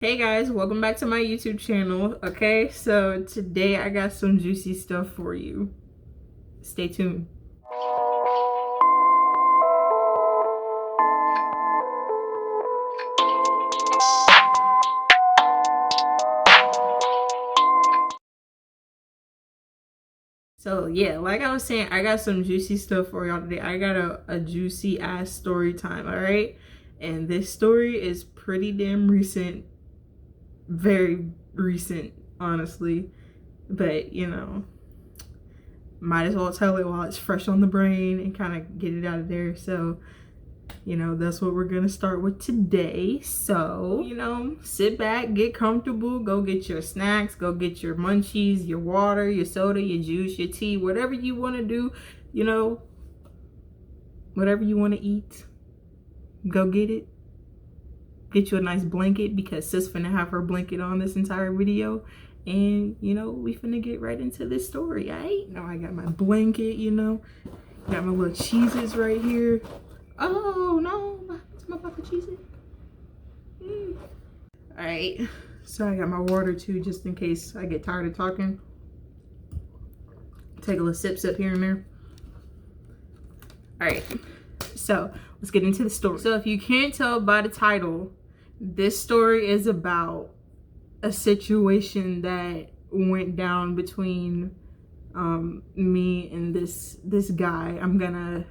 Hey guys, welcome back to my YouTube channel. Okay, so today I got some juicy stuff for you. Stay tuned. So yeah, like I was saying, I got some juicy stuff for y'all today. I got a juicy ass story time, all right? And this story is pretty damn recent. Very recent, honestly. But, might as well tell it while it's fresh on the brain and kind of get it out of there. So, that's what we're gonna start with today. So, sit back, get comfortable, go get your snacks, go get your munchies, your water, your soda, your juice, your tea, whatever you want to do, whatever you want to eat, go get it. Get you a nice blanket because sis finna have her blanket on this entire video. And, we finna get right into this story, alright? Now I got my blanket, got my little Cheez-Its right here. Oh, no, it's my bucket Cheez-It. Alright, so I got my water too, just in case I get tired of talking. Take a little sip here and there. Alright, so let's get into the story. So if you can't tell by the title, this story is about a situation that went down between me and this guy. I'm gonna,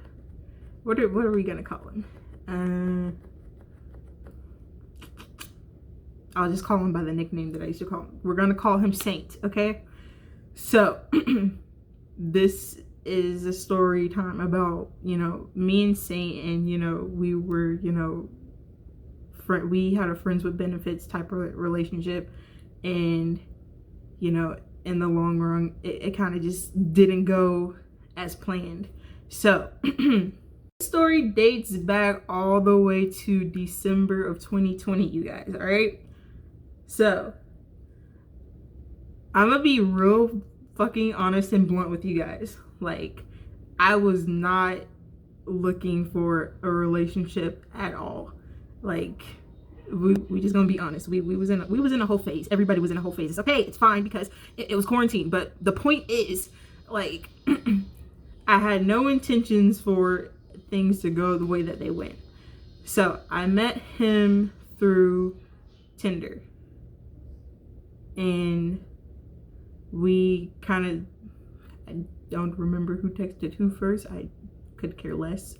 what are we gonna call him? I'll just call him by the nickname that I used to call him. We're gonna call him Saint, okay? So this is a story time about, me and Saint, and we were, we had a friends with benefits type of relationship, and in the long run it kind of just didn't go as planned. So this story dates back all the way to December of 2020, you guys. All right, so I'm gonna be real fucking honest and blunt with you guys. Like, I was not looking for a relationship at all. Like, we just gonna be honest. We was in a whole phase. Everybody was in a whole phase. It's okay. It's fine because it was quarantine. But the point is, like, I had no intentions for things to go the way that they went. So I met him through Tinder, and we kind of, I don't remember who texted who first. I could care less.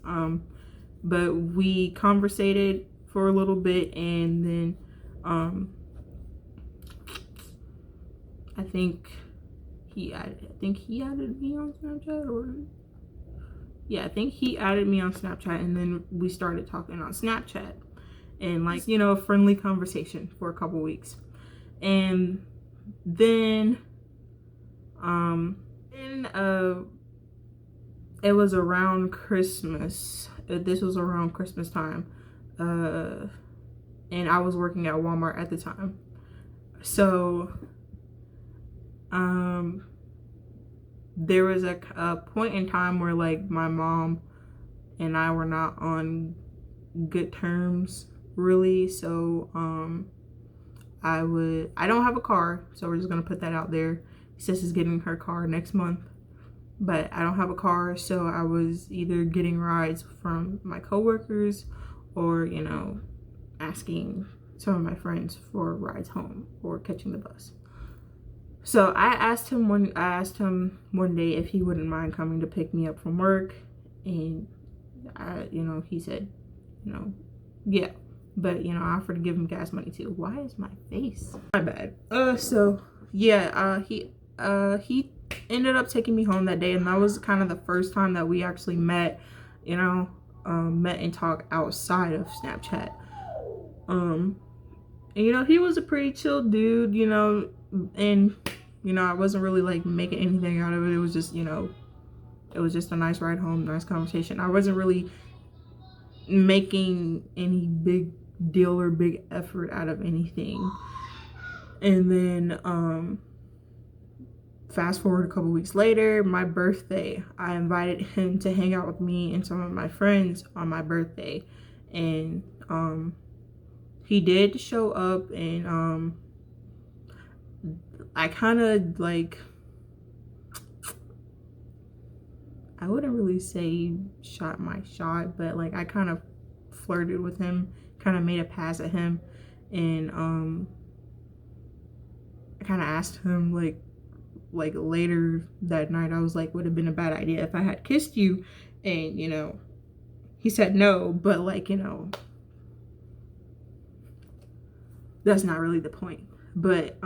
But we conversated for a little bit, and then I think he added me on Snapchat, or yeah, I think he added me on Snapchat, and then we started talking on Snapchat, and like, a friendly conversation for a couple weeks. And then it was around Christmas. This was around Christmas time. And I was working at Walmart at the time. So there was a point in time where, like, my mom and I were not on good terms, really. So I don't have a car, so we're just gonna put that out there. Sis is getting her car next month, but I don't have a car, so I was either getting rides from my coworkers, or asking some of my friends for rides home, or catching the bus. So I asked him one day if he wouldn't mind coming to pick me up from work, and he said, yeah, but I offered to give him gas money too. Why is my face? My bad. So yeah, he ended up taking me home that day, and that was kind of the first time that we actually met, met and talked outside of Snapchat. And he was a pretty chill dude, and I wasn't really like making anything out of it. It was just, it was just a nice ride home, nice conversation. I wasn't really making any big deal or big effort out of anything. And then fast forward a couple weeks later, my birthday, I invited him to hang out with me and some of my friends on my birthday. And he did show up, and I kind of like, I wouldn't really say shot my shot, but like I kind of flirted with him, kind of made a pass at him, and I kind of asked him like later that night, I was like, would have been a bad idea if I had kissed you, and he said no, but like that's not really the point. But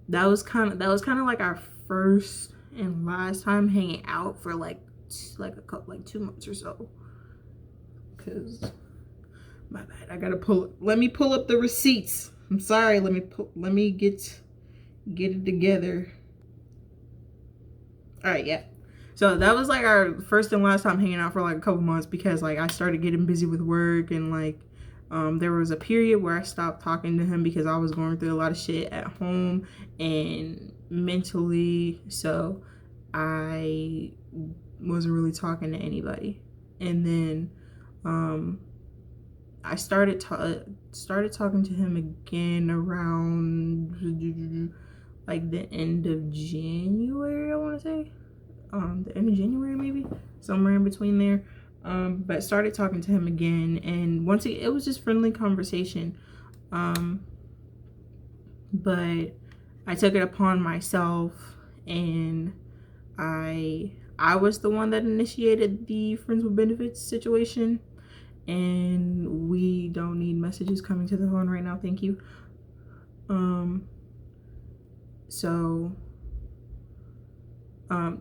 that was kind of like our first and last time hanging out for like 2 months or so. Cause my bad, I gotta let me pull up the receipts. I'm sorry, let me get it together. All right, yeah. So that was like our first and last time hanging out for like a couple months, because like I started getting busy with work, and like there was a period where I stopped talking to him because I was going through a lot of shit at home and mentally, so I wasn't really talking to anybody. And then I started talking to him again around like the end of January, I want to say. The end of January, maybe somewhere in between there. But started talking to him again, and once again, it was just friendly conversation. But I took it upon myself, and I was the one that initiated the friends with benefits situation. And we don't need messages coming to the phone right now, thank you. So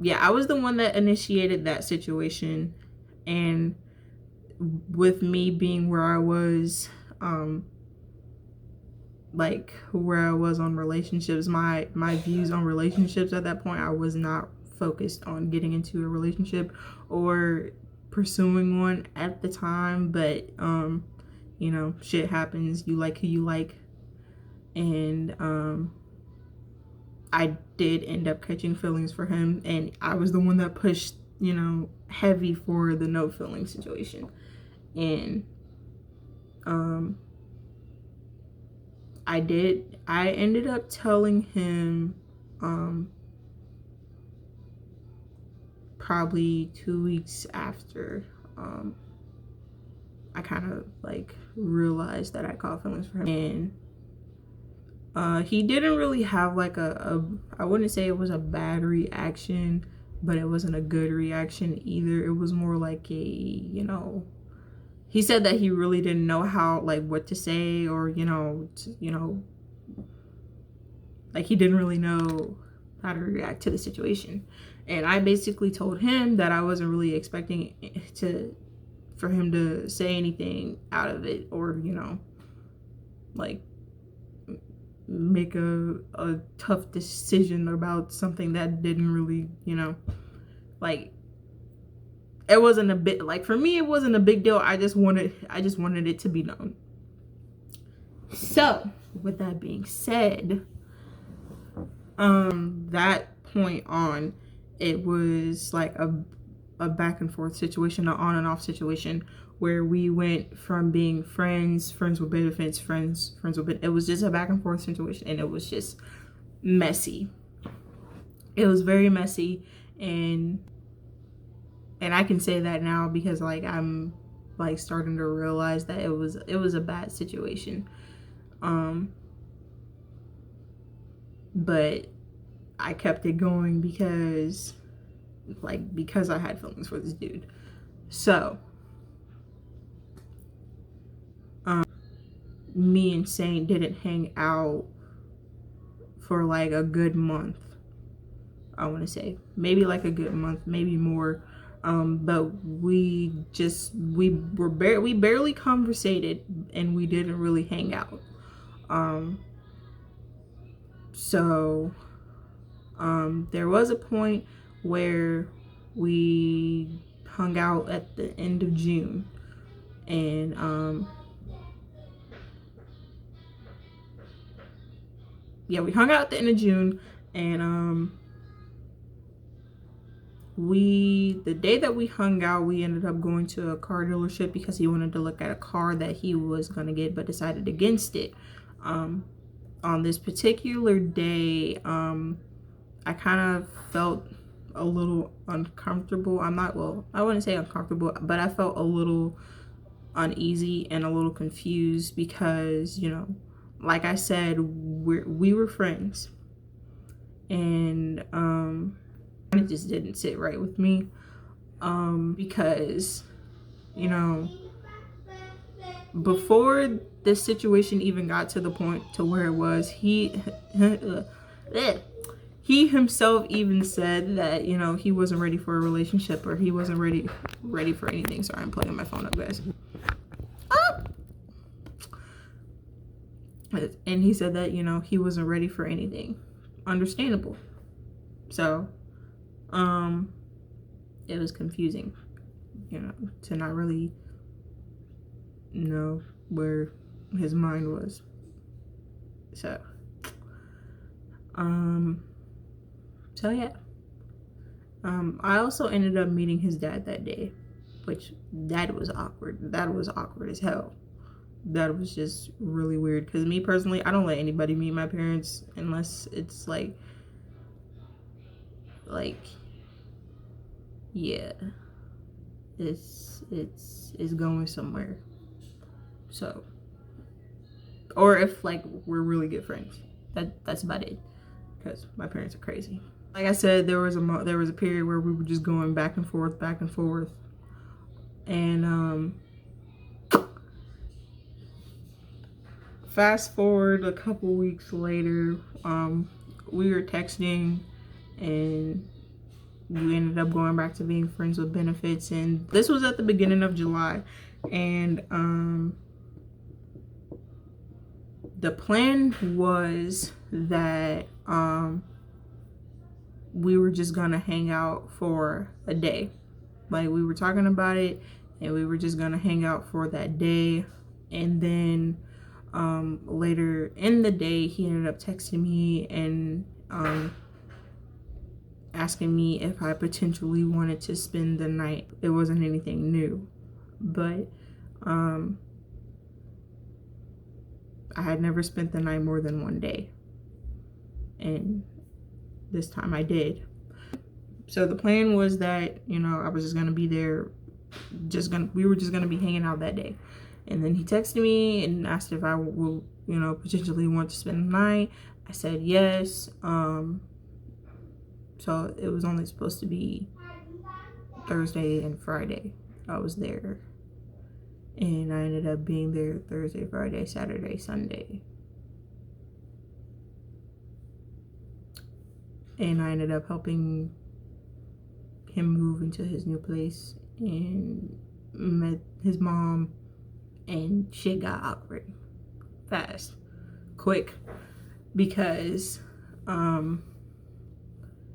yeah, I was the one that initiated that situation, and with me being where I was, like where I was on relationships, my views on relationships at that point, I was not focused on getting into a relationship or pursuing one at the time. But shit happens, you like who you like, and I did end up catching feelings for him, and I was the one that pushed heavy for the no feeling situation. And I ended up telling him probably 2 weeks after I kind of like realized that I caught feelings for him. And he didn't really have like I wouldn't say it was a bad reaction, but it wasn't a good reaction either. It was more like he said that he really didn't know how, like, what to say, or like he didn't really know how to react to the situation. And I basically told him that I wasn't really expecting for him to say anything out of it, or like make a tough decision about something that didn't really like, it wasn't a bit, like, for me it wasn't a big deal. I just wanted it to be known. So with that being said, that point on, it was like a back and forth situation, an on and off situation, where we went from being friends with benefits, friends with it was just a back and forth situation, and it was just messy. It was very messy, and I can say that now because like I'm like starting to realize that it was a bad situation. But I kept it going because I had feelings for this dude. So me and Saint didn't hang out for like a good month. I want to say maybe like a good month, maybe more. But we barely conversated, and we didn't really hang out. So there was a point where we hung out at the end of June, and we hung out at the end of June, and the day that we hung out, we ended up going to a car dealership because he wanted to look at a car that he was going to get but decided against it. On this particular day, I kind of felt a little uncomfortable. I wouldn't say uncomfortable, but I felt a little uneasy and a little confused because, like I said, we were friends, and it just didn't sit right with me, because, before this situation even got to the point to where it was, he himself even said that, he wasn't ready for a relationship, or he wasn't ready for anything. Sorry, I'm plugging my phone up, guys. And he said that, he wasn't ready for anything. Understandable. So, it was confusing, to not really know where his mind was. So yeah. I also ended up meeting his dad that day, which that was awkward. That was awkward as hell. That was just really weird, because me personally, I don't let anybody meet my parents unless it's like yeah, it's going somewhere. So, or if like we're really good friends, that's about it, because my parents are crazy. Like I said, there was a period where we were just going back and forth, and fast forward a couple weeks later, we were texting, and we ended up going back to being friends with benefits. And this was at the beginning of July, and the plan was that we were just gonna hang out for a day. Like, we were talking about it, and we were just gonna hang out for that day. And then later in the day, he ended up texting me and asking me if I potentially wanted to spend the night. It wasn't anything new, but I had never spent the night more than one day, and this time I did. So the plan was that, I was just gonna be there, we were just gonna be hanging out that day. And then he texted me and asked if I would, potentially want to spend the night. I said yes. So it was only supposed to be Thursday and Friday. I was there, and I ended up being there Thursday, Friday, Saturday, Sunday. And I ended up helping him move into his new place, and met his mom, and shit got awkward fast, quick, because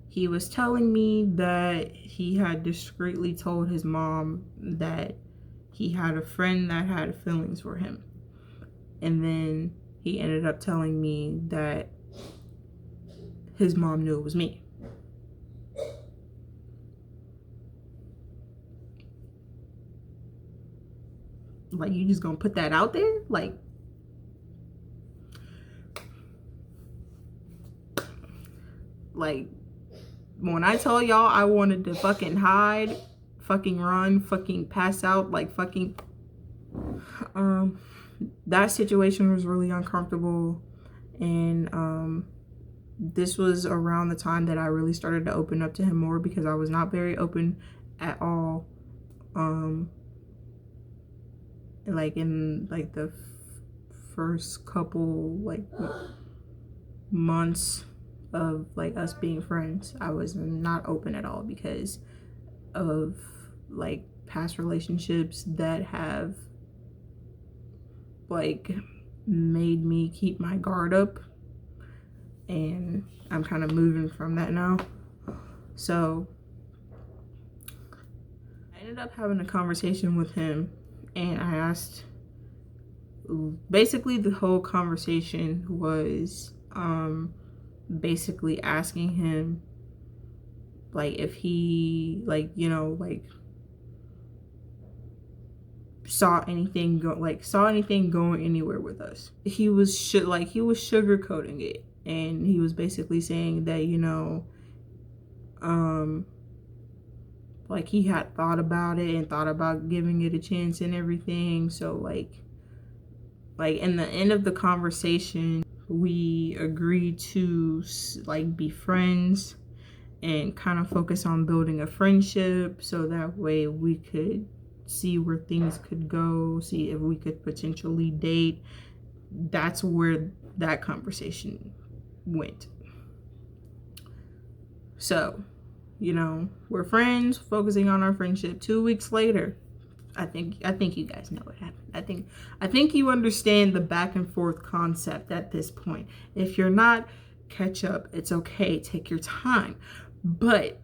he was telling me that he had discreetly told his mom that he had a friend that had feelings for him. And then he ended up telling me that his mom knew it was me. Like, you just gonna put that out there? Like when I tell y'all I wanted to fucking hide, fucking run, fucking pass out, like fucking that situation was really uncomfortable. And this was around the time that I really started to open up to him more, because I was not very open at all. Like in like the first couple like months of like us being friends, I was not open at all, because of like past relationships that have like made me keep my guard up, and I'm kind of moving from that now. So I ended up having a conversation with him, and I asked, basically the whole conversation was basically asking him like if he like, you know, like saw anything going anywhere with us. He was sugarcoating it, and he was basically saying that, you know, like he had thought about it and thought about giving it a chance and everything. So like in the end of the conversation, we agreed to like be friends and kind of focus on building a friendship, so that way we could see where things could go, see if we could potentially date. That's where that conversation went. So, you know, we're friends, focusing on our friendship. 2 weeks later, I think you guys know what happened. I think you understand the back and forth concept at this point. If you're not, catch up. It's okay. Take your time. But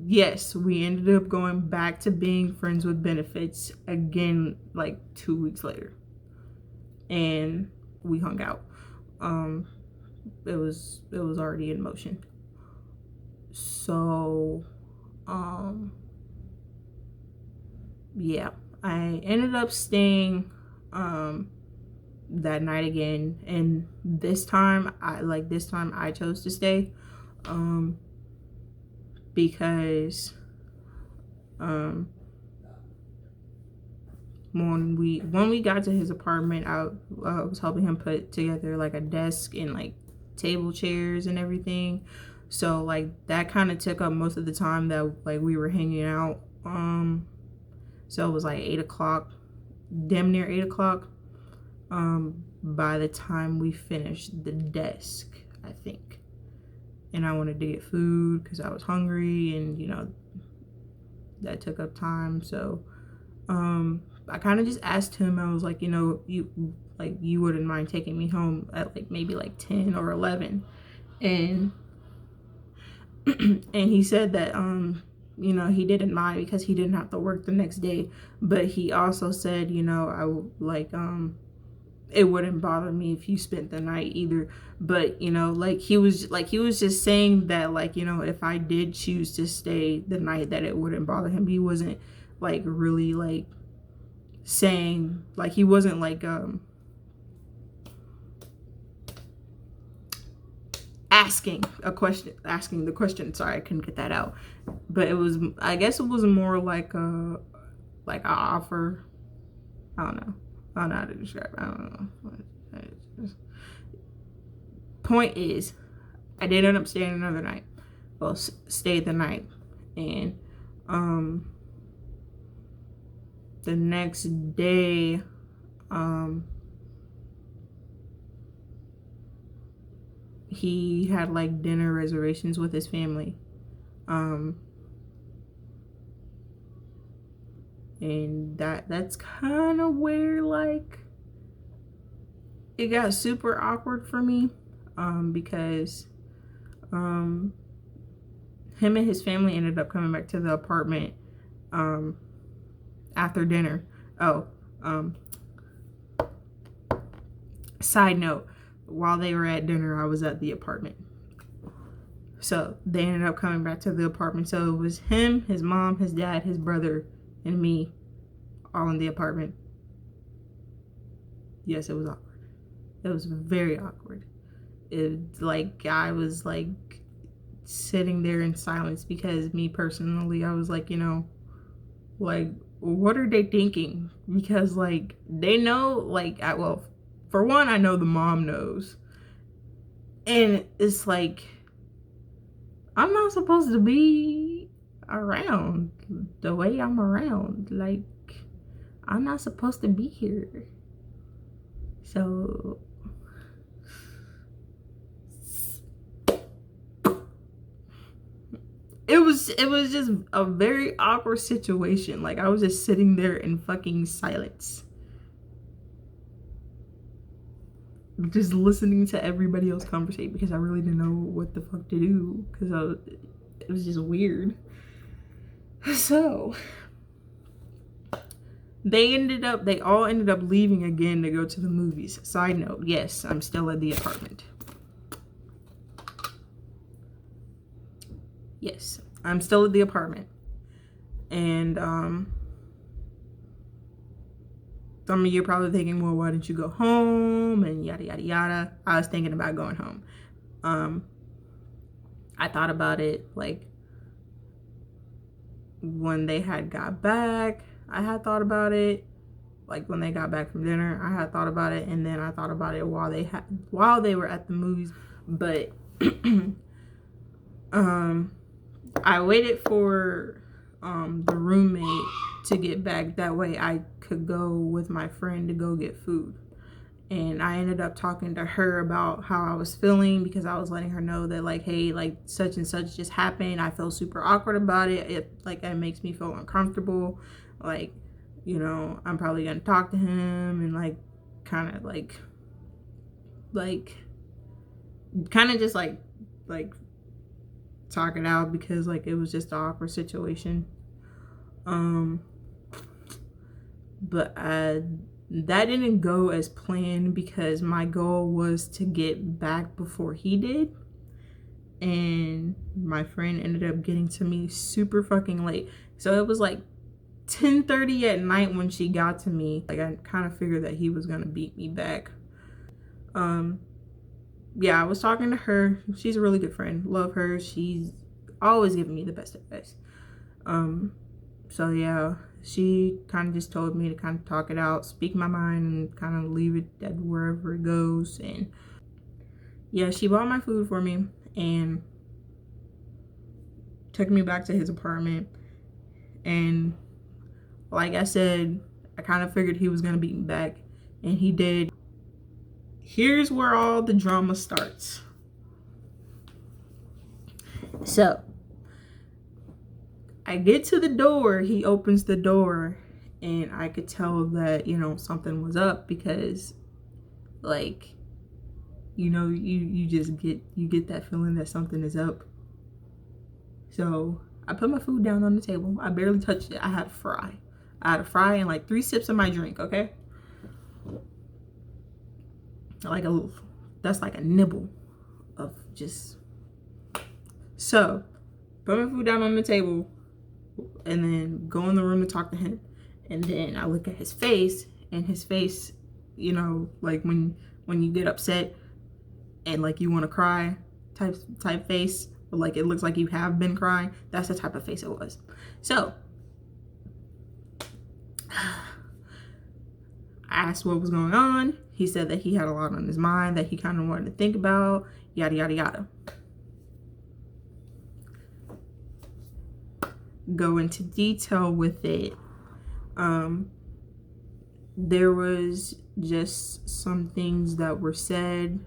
yes, we ended up going back to being friends with benefits again, like 2 weeks later, and we hung out. It was already in motion. So, yeah, I ended up staying that night again, and this time I chose to stay because when we got to his apartment, I was helping him put together like a desk and like table chairs and everything. So like that kind of took up most of the time that like we were hanging out. So it was like 8 o'clock, damn near 8 o'clock. By the time we finished the desk, I think. And I wanted to get food because I was hungry, and you know, that took up time. So I kind of just asked him, I was like, you know, you wouldn't mind taking me home at like maybe like 10 or 11. And and he said that you know, he didn't mind because he didn't have to work the next day. But he also said, you know, I like it wouldn't bother me if you spent the night either. But you know, like he was just saying that, like, you know, if I did choose to stay the night, that it wouldn't bother him. He wasn't like really like saying, like, he wasn't like asking the question. Sorry, I couldn't get that out. But it was, I guess it was more like a offer. I don't know how to describe it. I don't know. Point is, I did end up staying another night. Well, stayed the night. And the next day, he had like dinner reservations with his family. And that's kind of where like it got super awkward for me, because him and his family ended up coming back to the apartment after dinner. Side note, while they were at dinner, I was at the apartment. So they ended up coming back to the apartment. So it was him, his mom, his dad, his brother, and me, all in the apartment. Yes, it was awkward. It was very awkward. It, like, I was like sitting there in silence, because me personally, I was like, you know, like, what are they thinking? Because like they know, like, well, for one, I know the mom knows, and it's like, I'm not supposed to be around the way I'm around. Like, I'm not supposed to be here. So it was just a very awkward situation. Like, I was just sitting there in fucking silence, just listening to everybody else conversate, because I really didn't know what the fuck to do, because it was just weird. So they all ended up leaving again to go to the movies. Side note, yes, I'm still at the apartment. Yes. I'm still at the apartment. And some of you are probably thinking, well, why didn't you go home? And yada, yada, yada. I was thinking about going home. I thought about it like when they had got back. I had thought about it. Like when they got back from dinner, I had thought about it. And then I thought about it while they were at the movies. But I waited for the roommate to get back. That way I could go with my friend to go get food. And I ended up talking to her about how I was feeling, because I was letting her know that like, hey, like such and such just happened. I feel super awkward about it. It makes me feel uncomfortable. Like, you know, I'm probably gonna talk to him and like kind of just talk it out, because like it was just an awkward situation. But that didn't go as planned, because my goal was to get back before he did, and my friend ended up getting to me super fucking late. So it was like 10:30 at night when she got to me. Like I kind of figured that he was gonna beat me back. Yeah, I was talking to her. She's a really good friend. Love her. She's always giving me the best advice. So yeah, she kind of just told me to kind of talk it out, speak my mind, and kind of leave it at wherever it goes. And yeah, she bought my food for me and took me back to his apartment. And like I said, I kind of figured he was gonna beat me back, and he did. Here's where all the drama starts. So I get to the door, he opens the door, and I could tell that, you know, something was up, because like, you know, you just get that feeling that something is up. So I put my food down on the table. I barely touched it. I had a fry and like 3 sips of my drink, okay? That's like a nibble of just. So put my food down on the table and then go in the room to talk to him. And then I look at his face, and his face, you know, like when you get upset and like you want to cry type face, but like it looks like you have been crying. That's the type of face it was. So I asked what was going on. He said that he had a lot on his mind that he kind of wanted to think about, yada, yada, yada. Go into detail with it. There was just some things that were said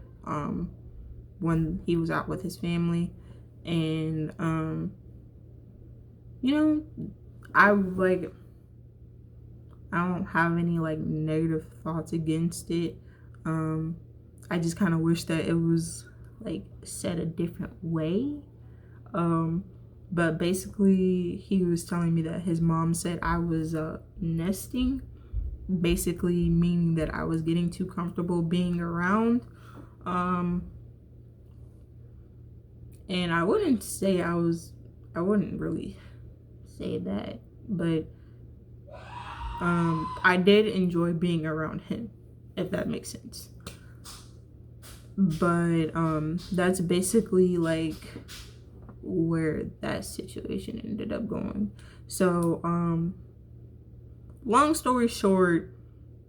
when he was out with his family. And, you know, I don't have any like negative thoughts against it. I just kind of wish that it was like said a different way. But basically he was telling me that his mom said I was nesting, basically meaning that I was getting too comfortable being around. And I wouldn't really say that, but I did enjoy being around him, if that makes sense. But that's basically like where that situation ended up going. So long story short,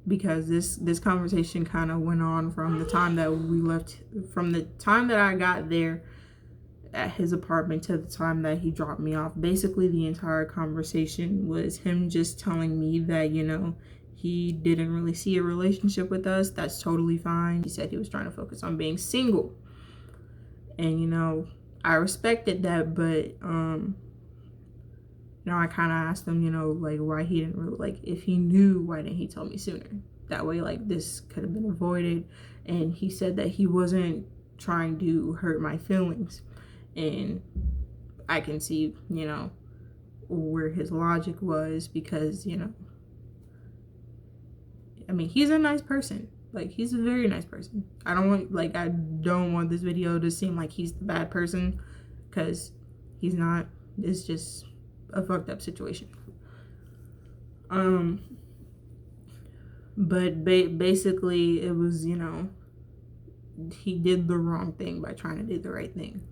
because this conversation kind of went on from the time that we left, from the time that I got there at his apartment to the time that he dropped me off. Basically the entire conversation was him just telling me that, you know, he didn't really see a relationship with us. That's totally fine. He said he was trying to focus on being single, and you know, I respected that. But you know, I kind of asked him, you know, like why he didn't really, like if he knew, why didn't he tell me sooner? That way like this could have been avoided. And he said that he wasn't trying to hurt my feelings. And I can see, you know, where his logic was, because, you know, I mean, he's a nice person. Like, he's a very nice person. I don't want this video to seem like he's the bad person, because he's not. it's just a fucked up situation. But basically it was, he did the wrong thing by trying to do the right thing.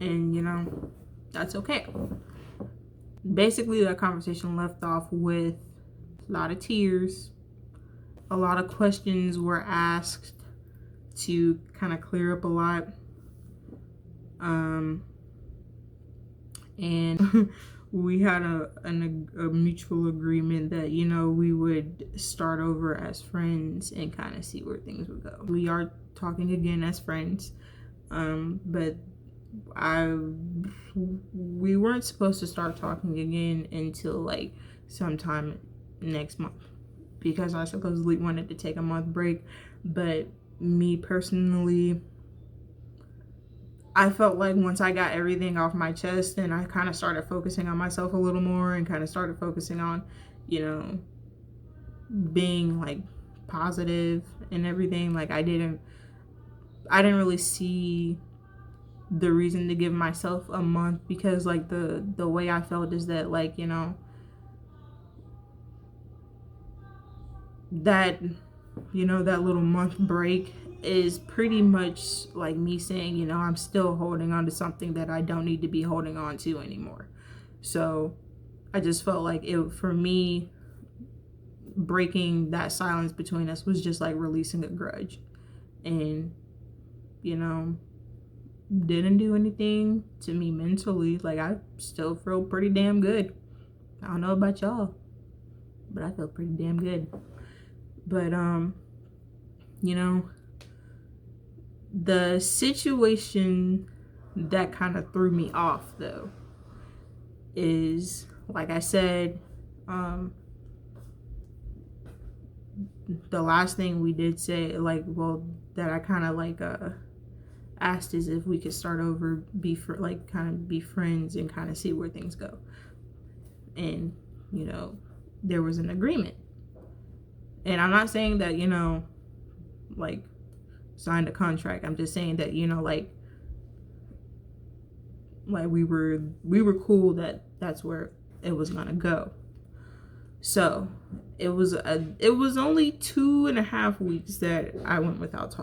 And, that's okay. Basically, that conversation left off with a lot of tears. A lot of questions were asked to kind of clear up a lot. And we had a mutual agreement that, we would start over as friends and kind of see where things would go. We are talking again as friends, but we weren't supposed to start talking again until like sometime next month, because I supposedly wanted to take a month break. But me personally, I felt like once I got everything off my chest and I kind of started focusing on myself a little more and kind of started focusing on, being like positive and everything, like I didn't really see the reason to give myself a month, because like the way I felt is that, like, that little month break is pretty much like me saying, I'm still holding on to something that I don't need to be holding on to anymore. So I just felt like for me, breaking that silence between us was just like releasing a grudge. And didn't do anything to me mentally. Like, I still feel pretty damn good. I don't know about y'all, but I feel pretty damn good. But the situation that kind of threw me off, though, is, like I said, the last thing we did say, that I kind of asked is if we could start over, be friends and kind of see where things go. And there was an agreement. And I'm not saying that signed a contract. I'm just saying that we were cool that that's where it was gonna go. So it was only 2.5 weeks that I went without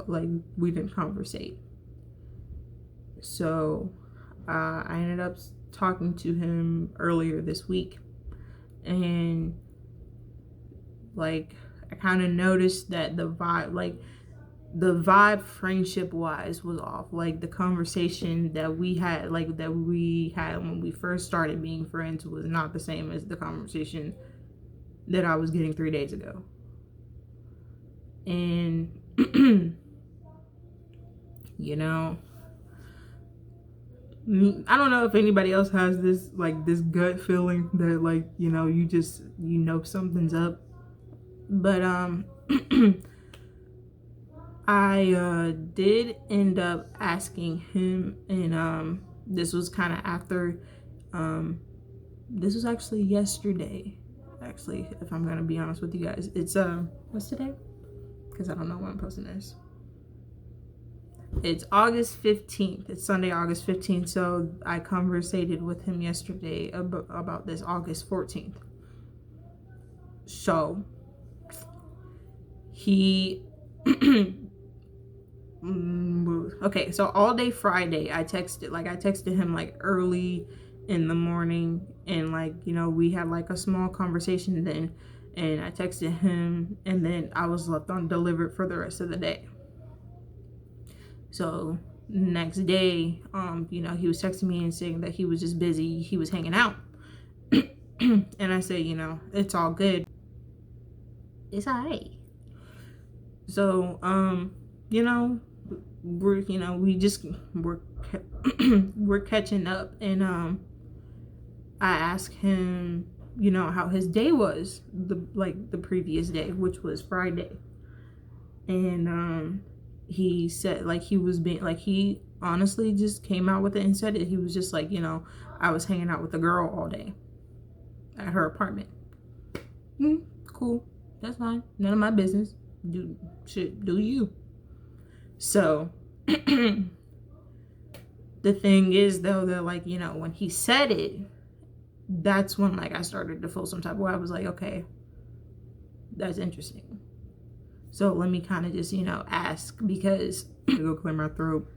we didn't conversate. So I ended up talking to him earlier this week, and I kind of noticed that the vibe friendship wise was off. Like, the conversation that we had when we first started being friends was not the same as the conversation that I was getting 3 days ago. And I don't know if anybody else has this gut feeling that you something's up. But I did end up asking him, and this was kind of after, this was actually yesterday, if I'm gonna be honest with you guys. It's what's today? Because I don't know when I'm posting this. It's August 15th. It's Sunday, August 15th. So I conversated with him yesterday about this August 14th. So he okay, so all day Friday I texted him early in the morning, and we had a small conversation then, and I texted him, and then I was left undelivered for the rest of the day. So next day, he was texting me and saying that he was just busy, he was hanging out. And I said, it's all good, it's all right. So we're catching up, and I asked him how his day was the previous day, which was Friday. And he said he was being he honestly just came out with it and said it. He was just I was hanging out with a girl all day at her apartment. Cool, that's fine, none of my business. Do you. So The thing is though that like, you know, when he said it, that's when like I started to feel some type of way. I was like, okay, that's interesting. So let me kind of just, you know, ask, because I go clear my throat.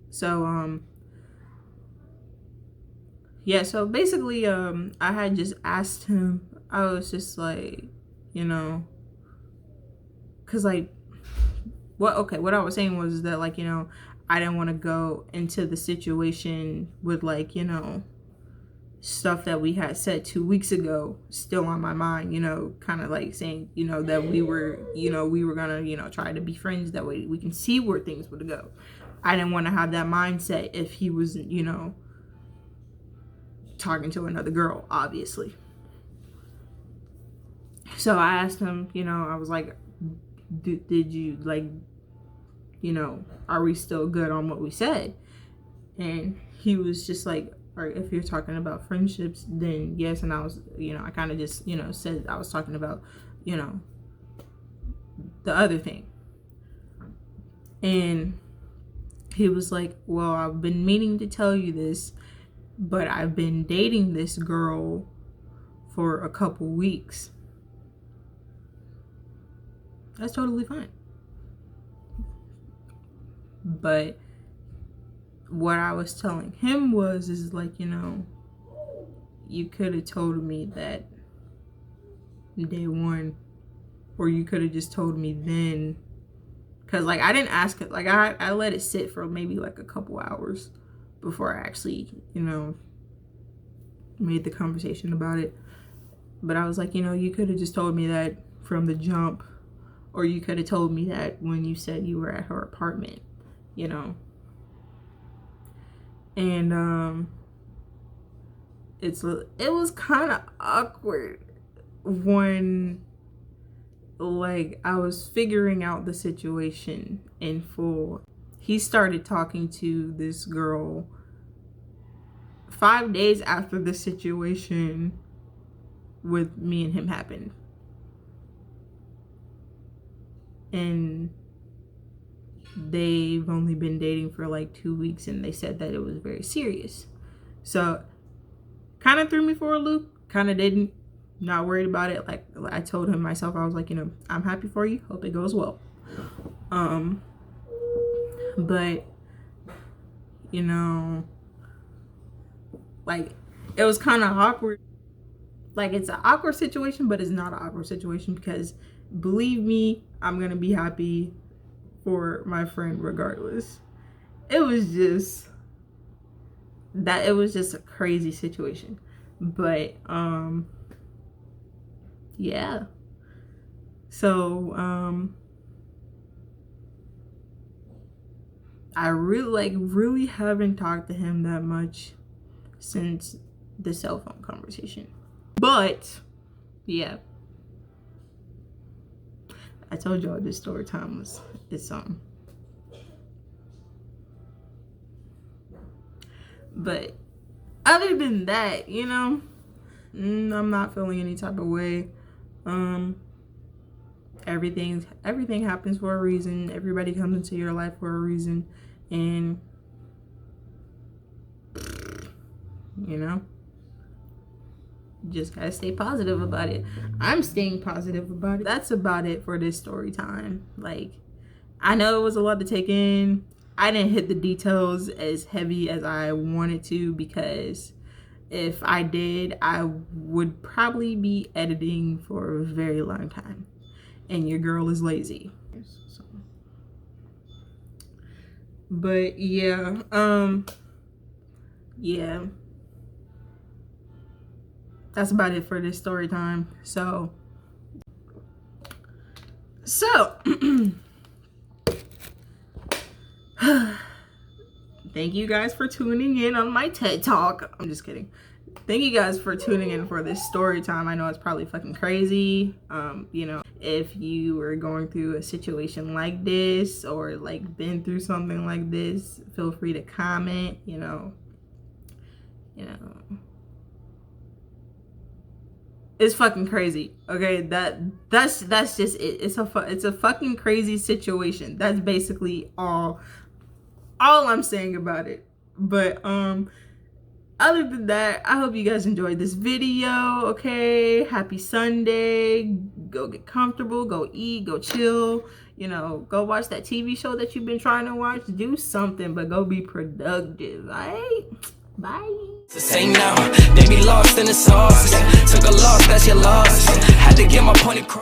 So yeah, so basically I had just asked him. I was just like, you know, cuz like what I was saying was that like, you know, I didn't want to go into the situation with like, you know, stuff that we had said 2 weeks ago still on my mind, you know, kind of like saying, you know, that we were gonna, you know, try to be friends, that way we can see where things would go. I didn't want to have that mindset if he was, you know, talking to another girl, obviously. So I asked him, you know, I was like, did you like, you know, are we still good on what we said? And he was just like, or if you're talking about friendships, then yes. And I was, you know, I kind of just, you know, said I was talking about, you know, the other thing. And he was like, well, I've been meaning to tell you this, but I've been dating this girl for a couple weeks. That's totally fine. But what I was telling him is like, you know, you could have told me that day one, or you could have just told me then. Because like I didn't ask it, like I let it sit for maybe like a couple hours before I actually, you know, made the conversation about it. But I was like, you know, you could have just told me that from the jump, or you could have told me that when you said you were at her apartment, you know. And it was kind of awkward when like I was figuring out the situation in full. He started talking to this girl 5 days after the situation with me and him happened. And they've only been dating for like 2 weeks, and they said that it was very serious. So kind of threw me for a loop, kind of didn't. Not worried about it. Like I told him myself, I was like, you know, I'm happy for you, hope it goes well. But you know, like it was kind of awkward. Like it's an awkward situation, but it's not an awkward situation, because believe me, I'm gonna be happy for my friend regardless. It was just a crazy situation. But yeah. So I really haven't talked to him that much since the cell phone conversation. But yeah, I told y'all this story time is something. But other than that, you know, I'm not feeling any type of way. Everything happens for a reason. Everybody comes into your life for a reason, and you know, just gotta stay positive about it. I'm staying positive about it. That's about it for this story time. Like, I know it was a lot to take in. I didn't hit the details as heavy as I wanted to, because if I did, I would probably be editing for a very long time, and your girl is lazy. So. But yeah, yeah, that's about it for this story time. So thank you guys for tuning in on my TED Talk. I'm just kidding. Thank you guys for tuning in for this story time. I know it's probably fucking crazy. You know, if you were going through a situation like this, or like been through something like this, feel free to comment. You know, it's fucking crazy. Okay, that's just it. It's a fucking crazy situation. That's basically all I'm saying about it. But other than that, I hope you guys enjoyed this video. Okay, happy Sunday. Go get comfortable, go eat, go chill, you know, go watch that TV show that you've been trying to watch. Do something, but go be productive. All right, bye. Say no, they be lost in the sauce. Took a loss, that's your loss. Had to get my point across.